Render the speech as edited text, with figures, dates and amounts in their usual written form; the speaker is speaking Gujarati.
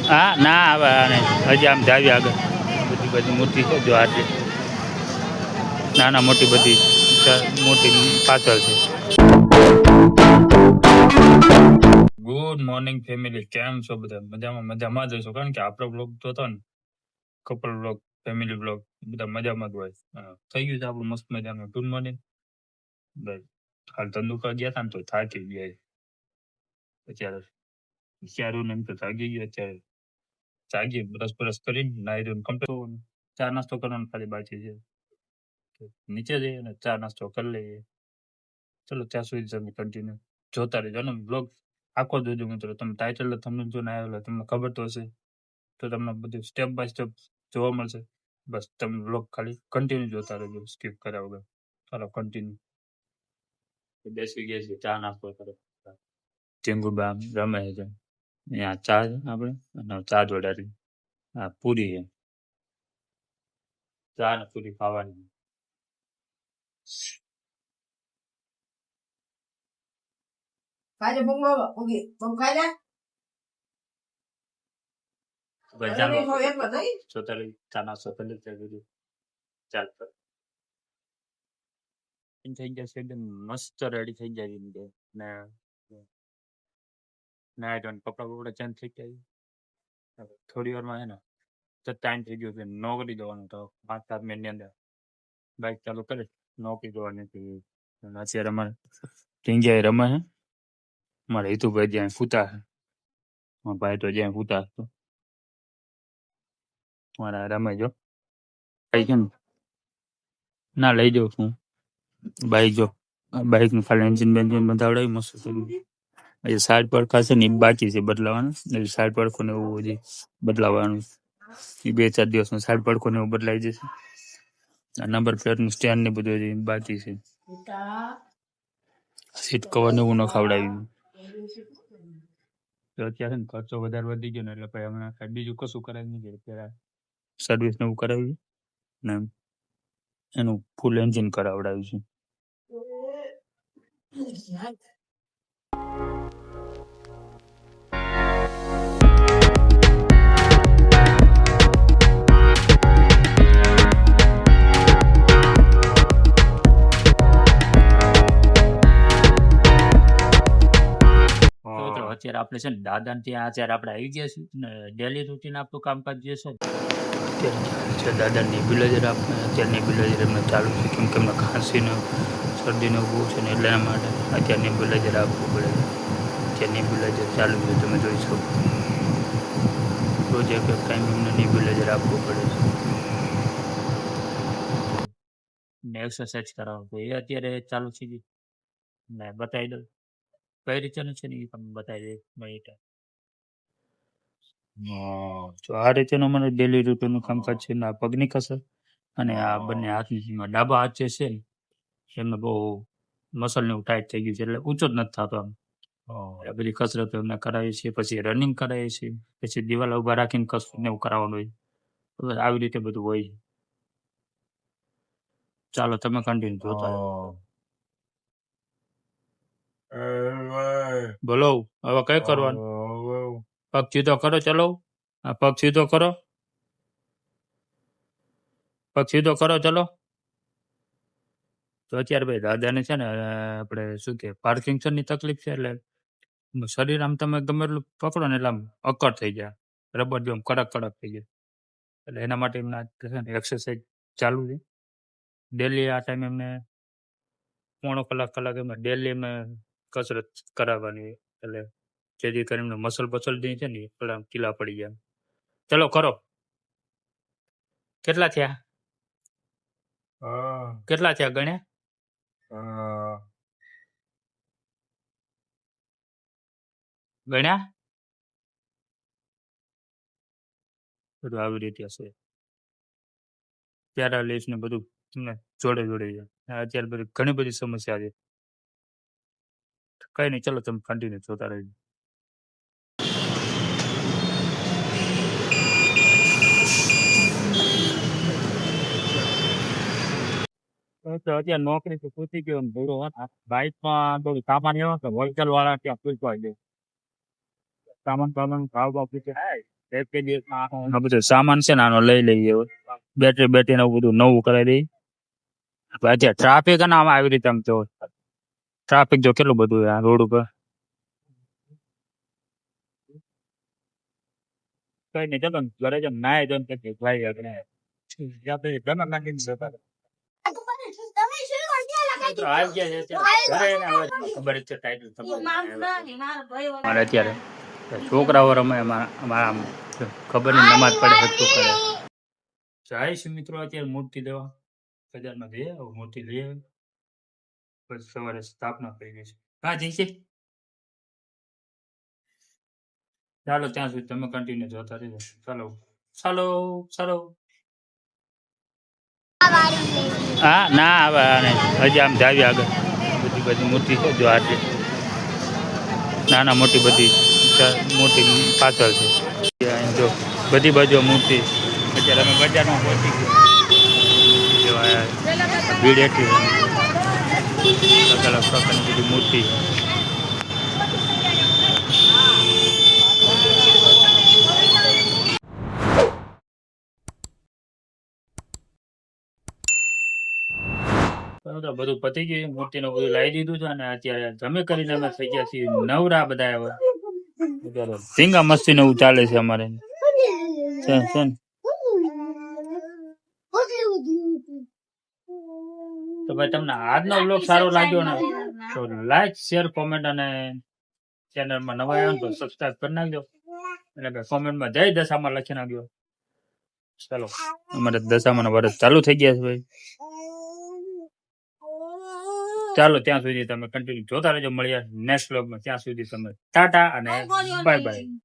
હા ના આવે હજી આમ જાવી આગળ બધી બધી મૂર્તિ છે જો આટલી નાના મોટી બધી મોટી પાછળ છે. ગુડ મોર્નિંગ ફેમિલી, કેમ છો બધા? મજામાં જ હશો, કારણ કે આપણો બ્લોગ તો હતો ને કપલ બ્લોગ, ફેમિલી બ્લોગ, બધા મજામાં જ હોય. થઈ ગયું છે આપણું મસ્ત મજાનું ગુડ મોર્નિંગ. બસ હાલ ધંધુકા ગયા હતા ને તો થાકી ગયા અત્યારે વિચારું એમ તો થાકી ગયો અત્યારે જાગીએ બ્રશ કરીને નાઈ ધોઈને કમ્પ્લીટ ચા નાસ્તો કરવાનો ખાલી બાકી છે. નીચે જઈએ ને ચા નાસ્તો કરી લઈએ. ચલો ત્યાં સુધી તમે કન્ટિન્યુ જોતા રહેજો ને બ્લોગ આખો જોજો મિત્રો. તમે ટાઇટલ તમને જો ના આવેલો તમને ખબર તો હશે, તો તમને બધું સ્ટેપ બાય સ્ટેપ જોવા મળશે. બસ તમે બ્લોગ ખાલી કન્ટિન્યુ જોતા રહેજો સ્કીપ કર્યા વગર. ચાલો કન્ટિન્યુ. બેસી ગયા છે ચા નાસ્તો કરે ચેંગુબા રમે છે અહીંયા ચા આપણે અને ચા જોડાડી હા પૂરી છે ચા ને પૂરી ખાવાની. ખાઈ લે બગવા ઓકે બગ ખાઈ લે બજારમાં ચોતાલી ચા નાસ્તો કરી લીધો ચાલ પર થઈ ગયા છે એકદમ મસ્ત રેડી થઈ જાય ને ના કપડા બપડા ચેન્જ થઈ ગયા થોડી વારમાં હે ને તો ટાઈમ થઈ ગયો છે નોકરી જવાનું તો 5-7 મિનિટની અંદર બાઇક ચાલુ કરે નોકરી જવાની અત્યારે અમારે ટીંગિયા રમે છે મારે હિતુભાઈ જ્યાં ફૂતા છે મારા ભાઈ તો જ્યાં ફૂતા હતો મારા રમે જો કઈ કેમ ના લઈ જાઉં છું બાઈક જો બાઇક નું ખાલી એન્જિન બેન્જિન બધાવડાવી મસ્ત થયું. એ સાઈડ પડખા છે ને એ બાકી છે બદલાવાનું એટલે સાઈડ પડખો ને એવું હજી બદલાવાનું એ 2-4 દિવસમાં સાઈડ પડખો ને એવું બદલાઈ જશે. નંબર પ્લેટ નું સ્ટેન્ડ ને બધું હજી બાકી છે. સીટ કવર ને એવું ન ખવડાવ્યું તો અત્યારે ને ખર્ચો વધારે વધી ગયો ને એટલે પછી હમણાં કાંઈ બીજું કશું કરાવી નહીં ગયું. અત્યારે સર્વિસ ને એવું કરાવ્યું ને એનું ફૂલ એન્જિન કરાવડાવ્યું છે. અત્યારે આપણે છે ને દાદા ત્યાં અત્યારે આપણે આવી ગયા છીએ ને ડેલી રૂટીન આપણું કામકાજ જે છે દાદા નેબ્યુલાઇઝર આપણે અત્યારે નેબ્યુલાઇઝર એમને ચાલુ છે કેમ કે એમને ખાંસીને શરદીને બહુ છે ને એટલે એના માટે અત્યારે નેબ્યુલાઇઝર આપવું પડે અત્યારે નેબ્યુલાઇઝર ચાલુ છે તમે જોઈ શકો રોજ એક ટાઈમ એમને નેબ્યુલાઇઝર આપવું પડે છે ને એક્સરસાઇઝ કરાવવું તો એ અત્યારે ચાલુ થઈ ગઈ ને બતાવી દઉં કઈ રીતે છે ને એ તમને બતાવી દે. તો આ રીતેનું મને ડેલી રૂટીનનું કામકાજ છે ને આ પગની કસર અને આ બંને હાથની ડાબા હાથ જે છે એમને બહુ મસલ ને ટાઈટ થઈ ગયું છે એટલે ઊંચો જ નથી થતો આમ બધી કસરતો એમને કરાવીએ છીએ પછી રનિંગ કરાવીએ છીએ પછી દિવાલ ઉભા રાખીને કસરત ને એવું કરાવવાનું હોય આવી રીતે બધું હોય છે. ચાલો તમે કન્ટિન્યુ જોતા બોલો હવે કઈ કરવાનું પગ સીધો કરો ચલો આ પગ સીધો કરો ચલો. તો અત્યારે ભાઈ દાદાને છે ને આપણે શું કે પાર્કિંસનની તકલીફ છે એટલે શરીર આમ તમે ગમે એટલું પકડો ને એટલે આમ અકડ થઈ જાય રબર જેમ કડક થઈ જાય એટલે એના માટે એમના એક્સરસાઇઝ ચાલુ છે ડેલી આ ટાઈમ એમને પોણો કલાક એમને ડેલી એમને કસરત કરાવવાની એટલે જેથી કરીને મસલ બસલ જે છે ને પેલા ઢીલા પડી જાય. ચલો કરો કેટલા થયા ગણ્યા બધું આવી રીતે હશે પેરાલિસ ને બધું જોડે છે અત્યારે બધી ઘણી બધી સમસ્યા છે કઈ નહીં ચલો તમે કન્ટિન્યુ જોતા રહેજો. અત્યારે નોકરી તો પૂછી ગયો બાઇકમાં થોડું સામાન એવો કે હોલસેલ વાળા ત્યાં પૂછવા દે સામાન આ બધું સામાન છે ને આનો લઈ લઈએ હવે. બેટરી ને એવું બધું નવું કરાવી દઈએ. અત્યારે ટ્રાફિક અને આમાં આવી રીતે આમ તો ટ્રાફિક જો કેટલું બધું છે આ રોડ ઉપર. કઈ નહીં ચલો ને, ઘરે જઈને નાય ધોઈને પછી ભાઈ આપણે આપણે ઘરમાં નાખીને જતા રહો. મિત્રો આવી ગયા છે અત્યારે. ઘરે એને હવે ખબર જ છે title ખબર છે. મારે અત્યારે છોકરાઓ રમે અમારા આમ ખબર નહીં નમાજ પડે હજુ કરે. જાય છે મિત્રો અત્યારે મૂર્તિ દેવા બજારમાં જઈએ મૂર્તિ લઈ આવે પછી સવારે સ્થાપના કરી ગઈ છે. હા જઈશે. ચાલો ત્યાં સુધી તમે કન્ટિન્યુ જોતા રહેજો. ચાલો ચાલો ચાલો. હા ના હવે હજી આમ જાવી આગળ બધી મૂર્તિ છે જો આટલી નાના મોટી બધી મોટી પાછળ છે. અહીં જો બધી બાજુ મૂર્તિ. અત્યારે અમે બજારમાં પહોંચી ગયા. ભીડ એટલી અલગ અલગ પ્રકારની બધી મૂર્તિ. બધું પતી ગયું મૂર્તિનું બધું લાવી દીધું છે અને અત્યારે જમે કરીને અમે થઈ ગયા છીએ નવરા બધા હવે. ધીંગા મસ્તી ને એવું ચાલે છે અમારે. તો ભાઈ તમને આજનો બ્લોગ સારો લાગ્યો ને તો લાઈક શેર કોમેન્ટ અને ચેનલમાં નવા આવ્યો તો સબસ્ક્રાઇબ કરી નાખજો. એટલે કે કોમેન્ટમાં જય દશામાં લખી નાખજો. ચાલો અમારે દશામાં વર્ષ ચાલુ થઈ ગયા છે ભાઈ. ચાલો ત્યાં સુધી તમે કન્ટિન્યુ જોતા રહેજો. મળ્યા નેક્સ્ટ બ્લોગમાં. ત્યાં સુધી તમે ટાટા અને બાય બાય.